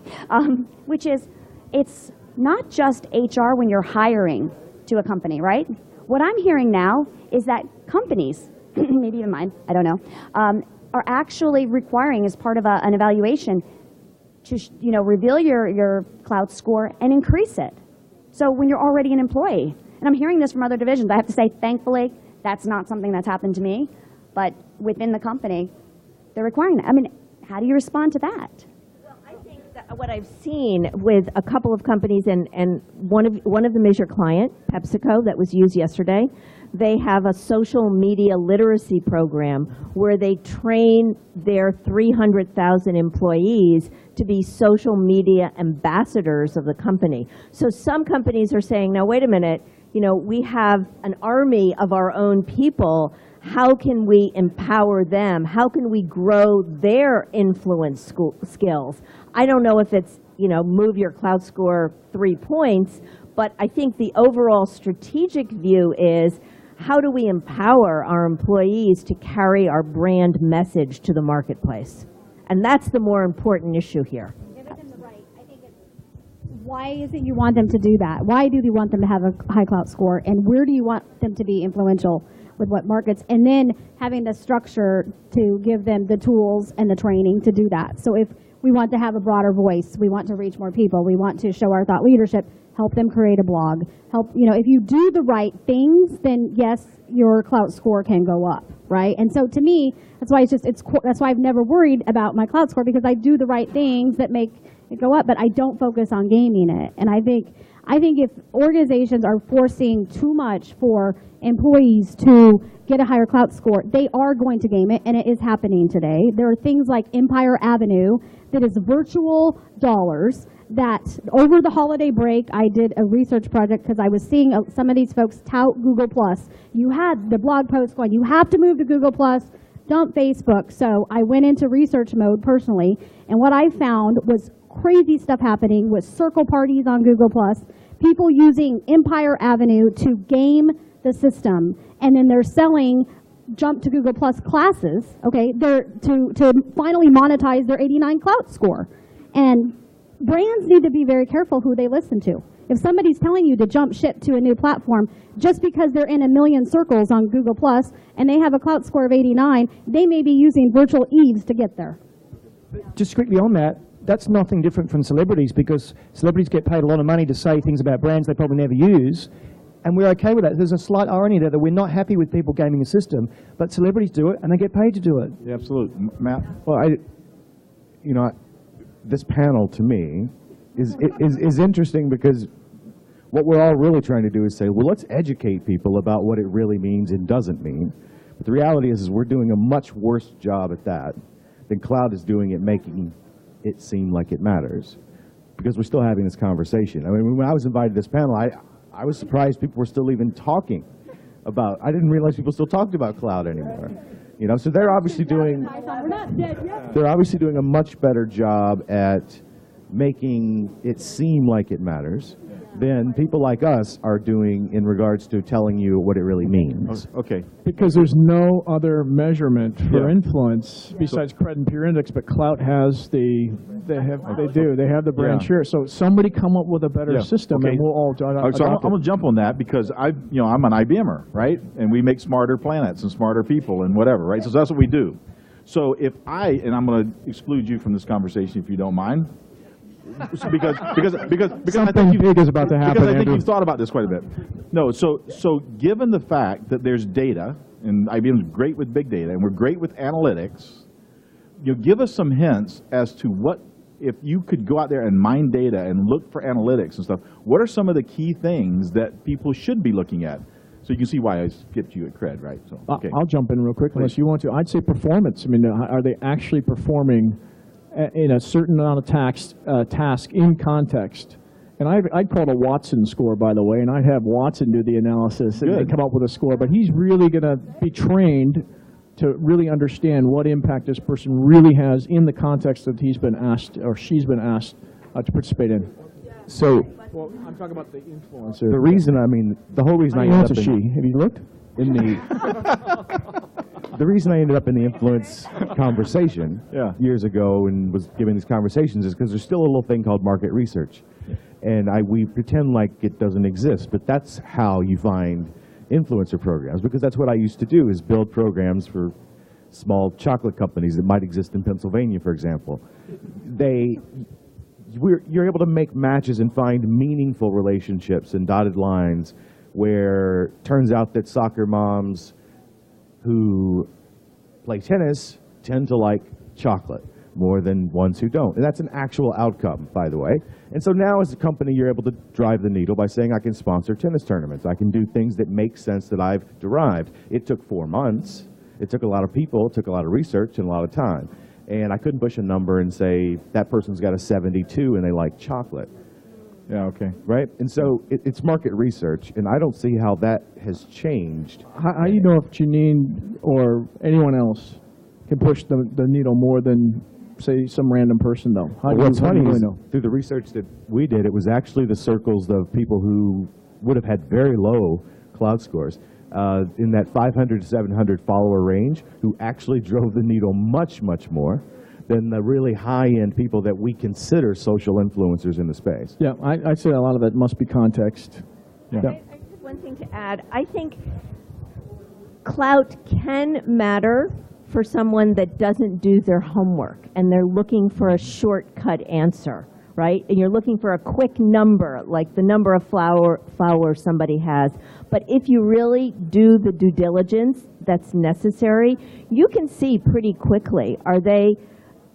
which is it's not just HR when you're hiring to a company, right? What I'm hearing now is that companies, maybe even mine, I don't know, are actually requiring as part of an evaluation to reveal your Klout score and increase it. So when you're already an employee, and I'm hearing this from other divisions, I have to say, thankfully, that's not something that's happened to me, but within the company, they're requiring that. I mean, how do you respond to that? Well, I think that what I've seen with a couple of companies, and one of them is your client, PepsiCo, that was used yesterday. They have a social media literacy program where they train their 300,000 employees to be social media ambassadors of the company. So some companies are saying, now wait a minute, you know, we have an army of our own people. How can we empower them? How can we grow their influence skills? I don't know if it's, you know, move your Klout score 3 points, but I think the overall strategic view is, how do we empower our employees to carry our brand message to the marketplace? And that's the more important issue here. Give them the right. I think why is it you want them to do that? Why do you want them to have a high Klout score? And where do you want them to be influential with what markets? And then having the structure to give them the tools and the training to do that. So if we want to have a broader voice, we want to reach more people, we want to show our thought leadership, help them create a blog, help, you know, if you do the right things, then yes, your Klout score can go up, right? And so to me, that's why that's why I've never worried about my Klout score, because I do the right things that make it go up, but I don't focus on gaming it. And I think if organizations are forcing too much for employees to get a higher Klout score, they are going to game it, and it is happening today. There are things like Empire Avenue that is virtual dollars that over the holiday break, I did a research project because I was seeing some of these folks tout Google+. You had the blog post going, you have to move to Google+, dump Facebook. So I went into research mode personally, and what I found was crazy stuff happening with circle parties on Google+, people using Empire Avenue to game the system, and then they're selling jump to Google+ classes, okay, they're to finally monetize their 89 Klout score. And brands need to be very careful who they listen to. If somebody's telling you to jump ship to a new platform just because they're in a million circles on Google+, and they have a Klout score of 89, they may be using virtual eves to get there. Just quickly on that, that's nothing different from celebrities, because celebrities get paid a lot of money to say things about brands they probably never use. and we're okay with that. There's a slight irony there that we're not happy with people gaming the system, but celebrities do it, and they get paid to do it. Yeah, absolutely. Matt? Well, this panel to me is interesting because what we're all really trying to do is say, well, let's educate people about what it really means and doesn't mean. But the reality is we're doing a much worse job at that than Klout is doing at making it seem like it matters. Because we're still having this conversation. I mean, when I was invited to this panel, I was surprised people were still even talking about, I didn't realize people still talked about Klout anymore. You know, so they're obviously doing a much better job at making it seem like it matters than people like us are doing in regards to telling you what it really means. Okay. Because there's no other measurement for influence besides cred and peer index, but Klout has they have the brand share. So somebody come up with a better system, and we'll all adopt so I'm going to jump on that because I'm an IBMer, right? And we make smarter planets and smarter people and whatever, right? So that's what we do. So if and I'm going to exclude you from this conversation if you don't mind. because I think big is about to happen. Because I think you've thought about this quite a bit. No, so given the fact that there's data, and IBM's great with big data, and we're great with analytics, give us some hints as to what, if you could go out there and mine data and look for analytics and stuff, what are some of the key things that people should be looking at? So you can see why I skipped you at cred, right? So okay. I'll jump in real quick unless you want to. I'd say performance. I mean, are they actually performing in a certain amount of task in context? And I'd call it a Watson score, by the way, and I'd have Watson do the analysis and come up with a score. But he's really going to be trained to really understand what impact this person really has in the context that he's been asked or she's been asked to participate in. So, well, I'm talking about the influencer. The reason, the whole reason I ended up have you looked? In the reason I ended up in the influence conversation years ago and was giving these conversations is because there's still a little thing called market research. And we pretend like it doesn't exist, but that's how you find influencer programs, because that's what I used to do, is build programs for small chocolate companies that might exist in Pennsylvania, for example. You're able to make matches and find meaningful relationships and dotted lines where it turns out that soccer moms who play tennis tend to like chocolate more than ones who don't. And that's an actual outcome, by the way. And so now as a company, you're able to drive the needle by saying, I can sponsor tennis tournaments. I can do things that make sense that I've derived. It took 4 months. It took a lot of people. It took a lot of research and a lot of time. And I couldn't push a number and say, that person's got a 72 and they like chocolate. Yeah, okay. Right? And so it's market research, and I don't see how that has changed. How do you know if Janine or anyone else can push the needle more than, say, some random person, though? What's funny is, through the research that we did, it was actually the circles of people who would have had very low Klout scores in that 500 to 700 follower range, who actually drove the needle much, much more than the really high-end people that we consider social influencers in the space. Yeah, I'd say a lot of it must be context. Yeah. I have one thing to add. I think Klout can matter for someone that doesn't do their homework and they're looking for a shortcut answer, right? And you're looking for a quick number, like the number of followers somebody has. But if you really do the due diligence that's necessary, you can see pretty quickly,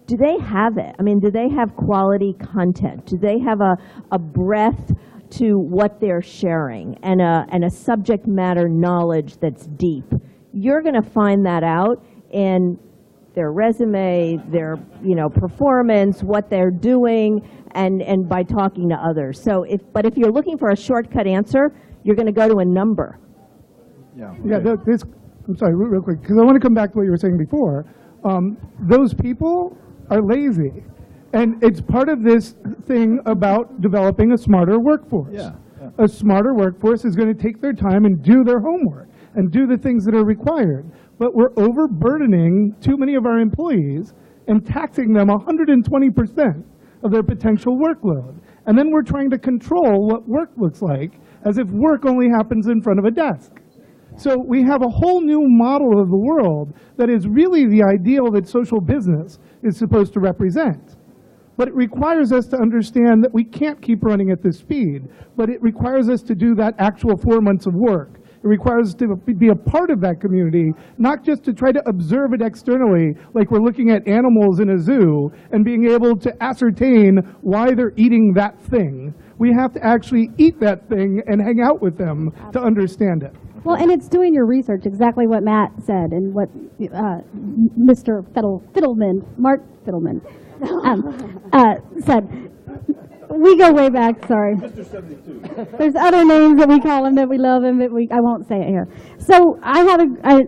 do they have it? I mean, do they have quality content? Do they have a breadth to what they're sharing and a subject matter knowledge that's deep? You're going to find that out in their resume, their performance, what they're doing, and by talking to others. So but if you're looking for a shortcut answer, you're going to go to a number. Yeah. Yeah. I'm sorry, real quick, because I want to come back to what you were saying before. Those people are lazy, and it's part of this thing about developing a smarter workforce. Yeah. A smarter workforce is going to take their time and do their homework and do the things that are required. But we're overburdening too many of our employees and taxing them 120% of their potential workload. And then we're trying to control what work looks like as if work only happens in front of a desk. So we have a whole new model of the world that is really the ideal that social business is supposed to represent. But it requires us to understand that we can't keep running at this speed, but it requires us to do that actual 4 months of work. It requires us to be a part of that community, not just to try to observe it externally, like we're looking at animals in a zoo and being able to ascertain why they're eating that thing. We have to actually eat that thing and hang out with them to understand it. Well, and it's doing your research, exactly what Matt said and what Mr. Mark Fiddleman said. We go way back, sorry. Mr. 72. There's other names that we call him that we love him, but I won't say it here. So I have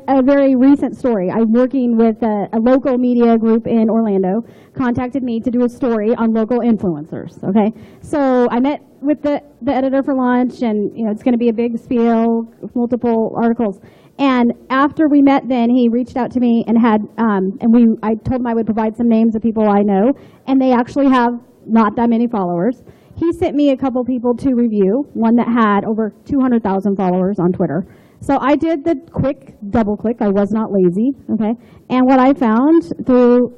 a very recent story. I'm working with a local media group in Orlando, contacted me to do a story on local influencers, okay? So I met with the editor for lunch, and it's going to be a big spiel, multiple articles. And after we met then, he reached out to me and had, I told him I would provide some names of people I know, and they actually have not that many followers. He sent me a couple people to review, one that had over 200,000 followers on Twitter. So I did the quick double click. I was not lazy, okay? And what I found through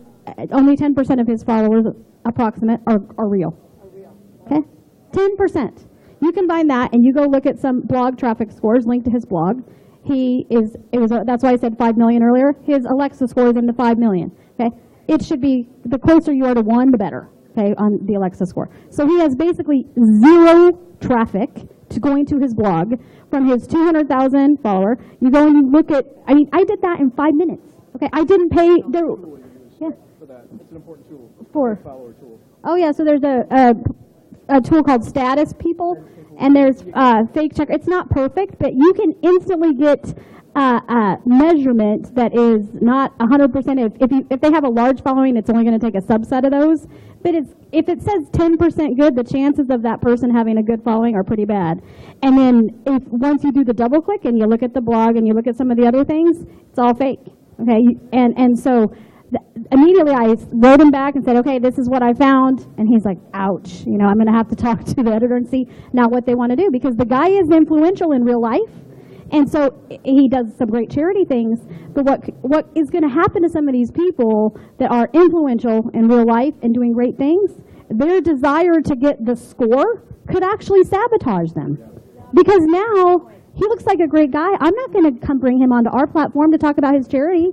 only 10% of his followers, approximate, are real. Okay? 10%. You combine that and you go look at some blog traffic scores linked to his blog. That's why I said 5 million earlier. His Alexa score is into 5 million, okay? It should be, the closer you are to 1, the better. Okay, on the Alexa score. So he has basically zero traffic to going to his blog from his 200,000 follower. You go and you look at, I did that in 5 minutes. Okay, I didn't pay, yeah. For that, it's an important tool. For Follower tool. Oh yeah, so there's a tool called Status People, and there's Fake Checker. It's not perfect, but you can instantly get a measurement that is not 100%. If they have a large following, it's only going to take a subset of those. But if it says 10% good, the chances of that person having a good following are pretty bad. And then once you do the double click and you look at the blog and you look at some of the other things, it's all fake. Okay, and so immediately I wrote him back and said, okay, this is what I found. And he's like, ouch, I'm going to have to talk to the editor and see now what they want to do, because the guy is influential in real life. And so he does some great charity things, but what is going to happen to some of these people that are influential in real life and doing great things, their desire to get the score could actually sabotage them. Because now, he looks like a great guy. I'm not going to come bring him onto our platform to talk about his charity,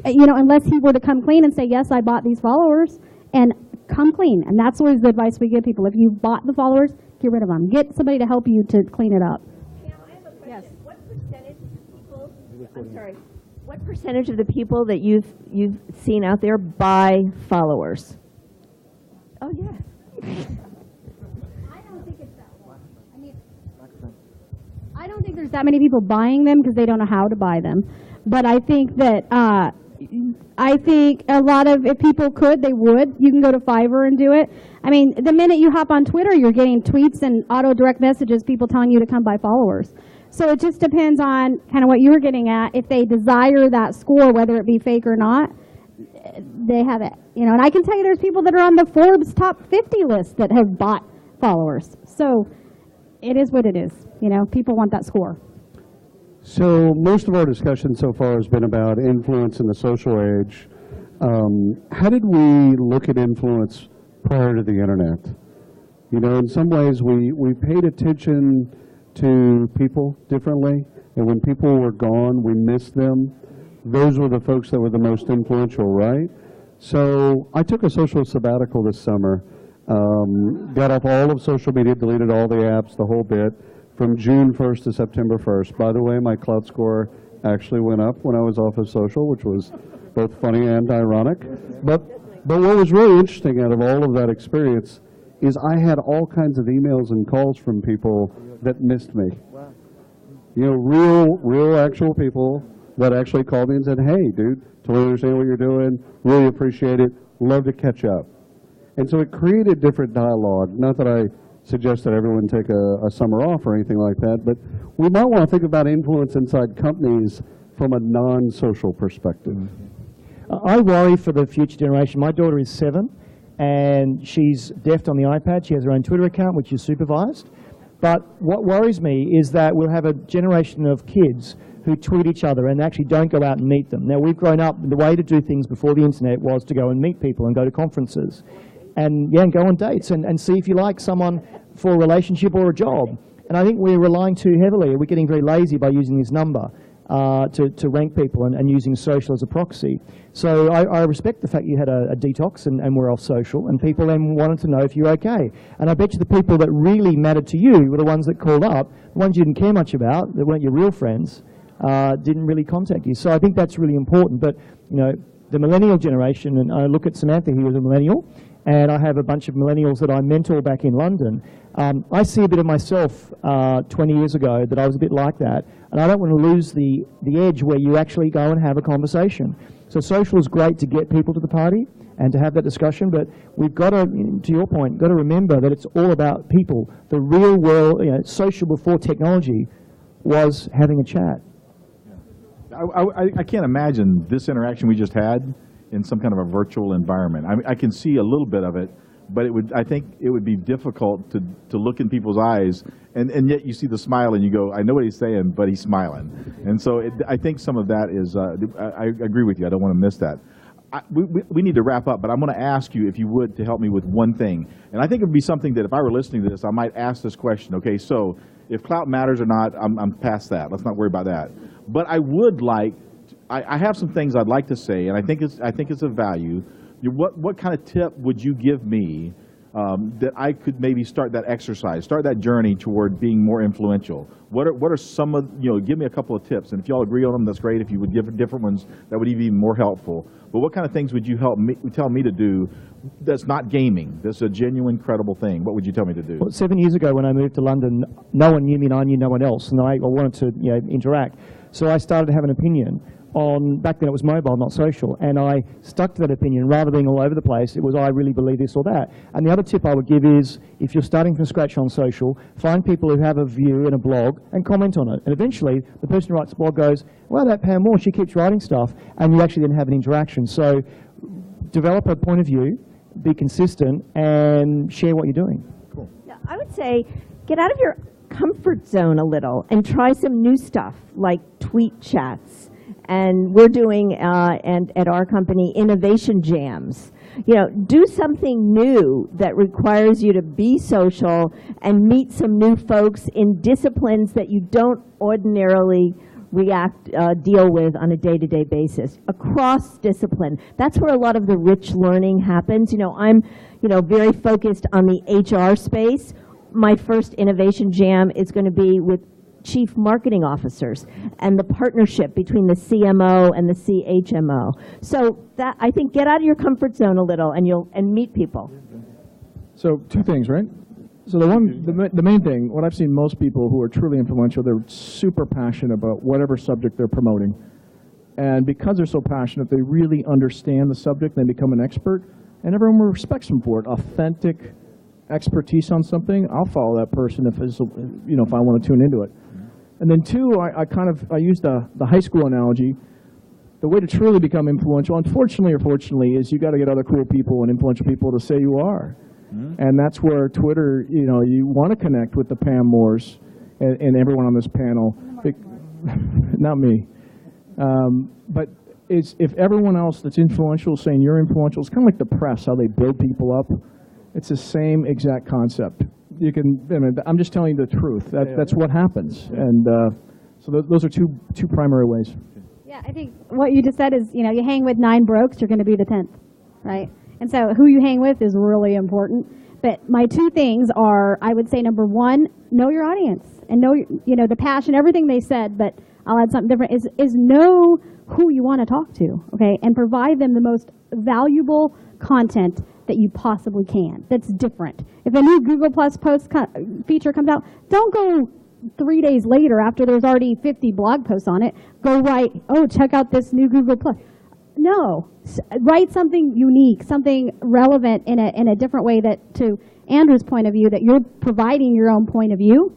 unless he were to come clean and say, yes, I bought these followers, and come clean. And that's always the advice we give people. If you bought the followers, get rid of them. Get somebody to help you to clean it up. What percentage of the people that you've seen out there buy followers? Oh, yeah. I don't think it's that low. I don't think there's that many people buying them because they don't know how to buy them. But I think that a lot of, if people could, they would. You can go to Fiverr and do it. The minute you hop on Twitter, you're getting tweets and auto direct messages, people telling you to come buy followers. So it just depends on kind of what you were getting at. If they desire that score, whether it be fake or not, they have it. And I can tell you there's people that are on the Forbes top 50 list that have bought followers. So it is what it is. People want that score. So most of our discussion so far has been about influence in the social age. How did we look at influence prior to the internet? In some ways we paid attention to people differently, and when people were gone, we missed them. Those were the folks that were the most influential, right? So I took a social sabbatical this summer, got off all of social media, deleted all the apps, the whole bit, from June 1st to September 1st. By the way, my Klout score actually went up when I was off of social, which was both funny and ironic. But what was really interesting out of all of that experience is I had all kinds of emails and calls from people that missed me. Real actual people that actually called me and said, hey, dude, totally understand what you're doing, really appreciate it, love to catch up. And so it created different dialogue. Not that I suggest that everyone take a summer off or anything like that, but we might want to think about influence inside companies from a non-social perspective. I worry for the future generation. My daughter is 7, and she's deft on the iPad. She has her own Twitter account, which is supervised. But what worries me is that we'll have a generation of kids who tweet each other and actually don't go out and meet them. Now, we've grown up, the way to do things before the internet was to go and meet people and go to conferences. and go on dates and see if you like someone for a relationship or a job. And I think we're relying too heavily, we're getting very lazy by using this number to rank people and using social as a proxy. So I respect the fact you had a detox and were off social, and people then wanted to know if you're okay. And I bet you the people that really mattered to you were the ones that called up, the ones you didn't care much about, that weren't your real friends, didn't really contact you. So I think that's really important. But the millennial generation, and I look at Samantha, who was a millennial, and I have a bunch of millennials that I mentor back in London. I see a bit of myself 20 years ago that I was a bit like that, and I don't want to lose the edge where you actually go and have a conversation. So social is great to get people to the party and to have that discussion, but we've got to your point, got to remember that it's all about people. The real world, social before technology was having a chat. I can't imagine this interaction we just had in some kind of a virtual environment. I can see a little bit of it, but I think it would be difficult to look in people's eyes, and yet you see the smile and you go, I know what he's saying, but he's smiling. And so I think some of that is, I agree with you, I don't want to miss that. We need to wrap up, but I'm going to ask you, if you would, to help me with one thing. And I think it would be something that if I were listening to this, I might ask this question. Okay, so if Klout matters or not, I'm past that. Let's not worry about that. But I would like, I have some things I'd like to say, and I think it's of value. What kind of tip would you give me that I could maybe start that exercise, start that journey toward being more influential? What are some of, give me a couple of tips, and if y'all agree on them, that's great. If you would give different ones, that would be even more helpful. But what kind of things would you tell me to do that's not gaming, that's a genuine, credible thing? What would you tell me to do? Well, 7 years ago when I moved to London, no one knew me and I knew no one else, and I wanted to interact. So I started to have an opinion on, back then it was mobile, not social, and I stuck to that opinion rather than being all over the place. It was, I really believe this or that. And the other tip I would give is, if you're starting from scratch on social, find people who have a view in a blog and comment on it. And eventually, the person who writes the blog goes, well, that Pam Moore, she keeps writing stuff, and you actually then have an interaction. So develop a point of view, be consistent, and share what you're doing. Cool. Yeah, I would say get out of your comfort zone a little and try some new stuff like tweet chats. And we're doing, and at our company, innovation jams. Do something new that requires you to be social and meet some new folks in disciplines that you don't ordinarily deal with on a day-to-day basis, across discipline. That's where a lot of the rich learning happens. I'm, very focused on the HR space. My first innovation jam is going to be with chief marketing officers and the partnership between the CMO and the CHMO. So that, I think, get out of your comfort zone a little and meet people. So two things, right? So the main thing, what I've seen most people who are truly influential, they're super passionate about whatever subject they're promoting. And because they're so passionate, they really understand the subject, they become an expert, and everyone respects them for it. Authentic expertise on something, I'll follow that person if I want to tune into it. And then two, I used the high school analogy. The way to truly become influential, unfortunately or fortunately, is you got to get other cool people and influential people to say you are. And that's where Twitter, you want to connect with the Pam Moores and everyone on this panel. Not me. But if everyone else that's influential is saying you're influential, it's kind of like the press, how they build people up. It's the same exact concept. I'm just telling you the truth. That's what happens. And so those are two primary ways. Yeah, I think what you just said is, you hang with 9 brokes, you're going to be the 10th, right? And so who you hang with is really important. But my 2 things are, I would say, number 1, know your audience and know, the passion, everything they said, but I'll add something different, is know who you want to talk to, okay? And provide them the most valuable content that you possibly can, that's different. If a new Google Plus post feature comes out, don't go 3 days later after there's already 50 blog posts on it, go write, check out this new Google Plus. No, write something unique, something relevant in a different way, that, to Andrew's point of view, that you're providing your own point of view.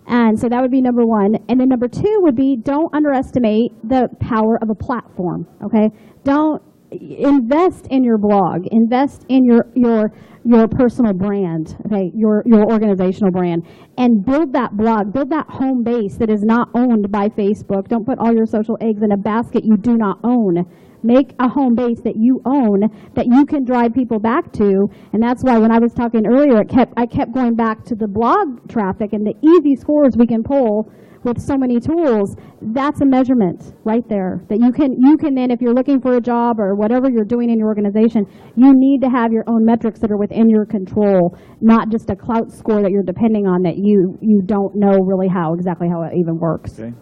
And so that would be number 1. And then number 2 would be, don't underestimate the power of a platform, okay? Don't invest in your blog, invest in your personal brand, okay, your organizational brand, and build that blog, build that home base that is not owned by Facebook. Don't put all your social eggs in a basket you do not own. Make a home base that you own, that you can drive people back to. And that's why when I was talking earlier, I kept going back to the blog traffic and the easy scores we can pull with so many tools. That's a measurement right there that you can then, if you're looking for a job or whatever you're doing in your organization, you need to have your own metrics that are within your control, not just a Klout score that you're depending on that you don't know really exactly how it even works. Okay.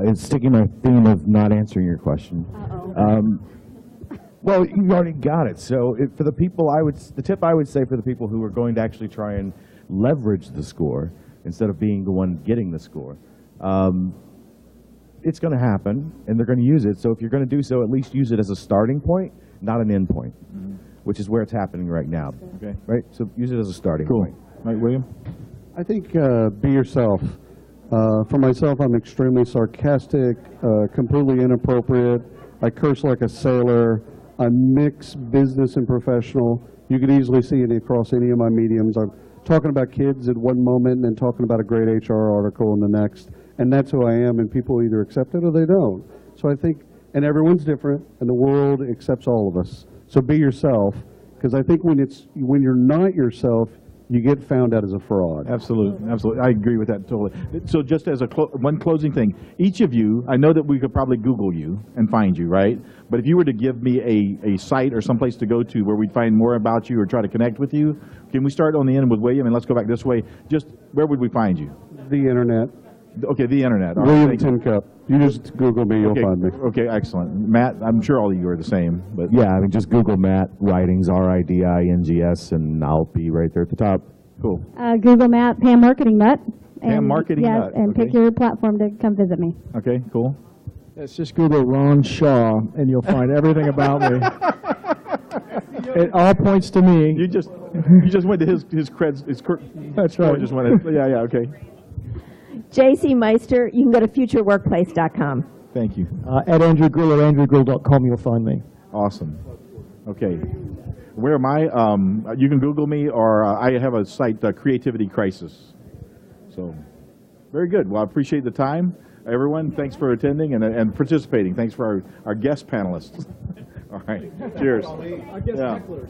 It's sticking my theme of not answering your question. Well, you already got it. So for the people, the tip I would say for the people who are going to actually try and leverage the score instead of being the one getting the score, it's going to happen, and they're going to use it. So if you're going to do so, at least use it as a starting point, not an end point, which is where it's happening right now. Okay. Right? So use it as a starting Cool. point. Right, William? I think be yourself. For myself, I'm extremely sarcastic, completely inappropriate. I curse like a sailor. I mix business and professional. You could easily see it across any of my mediums. I'm talking about kids at one moment and then talking about a great HR article in the next. And that's who I am, and people either accept it or they don't. So I think, and everyone's different, and the world accepts all of us. So be yourself, because I think when you're not yourself, you get found out as a fraud. Absolutely, absolutely. I agree with that totally. So just as one closing thing, each of you, I know that we could probably Google you and find you, right? But if you were to give me a site or someplace to go to where we'd find more about you or try to connect with you, can we start on the end with William, and let's go back this way? Just where would we find you? The internet. Okay, the internet. All William right, Tincup. You just Google me, you'll find me. Okay, excellent. Matt, I'm sure all of you are the same. But Yeah, I mean, just Google Matt Writings, RIDINGS, and I'll be right there at the top. Cool. Google Matt, Pam Marketing Nut. Pam Marketing yes, Nut, and okay. pick your platform to come visit me. Okay, cool. It's just Google Ron Shaw, and you'll find everything about me. It all points to me. You just went to his creds. That's right. Just went. Yeah, okay. JC Meister, you can go to futureworkplace.com. Thank you. At Andrew Grill or andrewgrill.com, you'll find me. Awesome. Okay. Where am I? You can Google me, or I have a site, Creativity Crisis. So, very good. Well, I appreciate the time. Everyone, thanks for attending and participating. Thanks for our guest panelists. All right. Cheers. Our guest hecklers.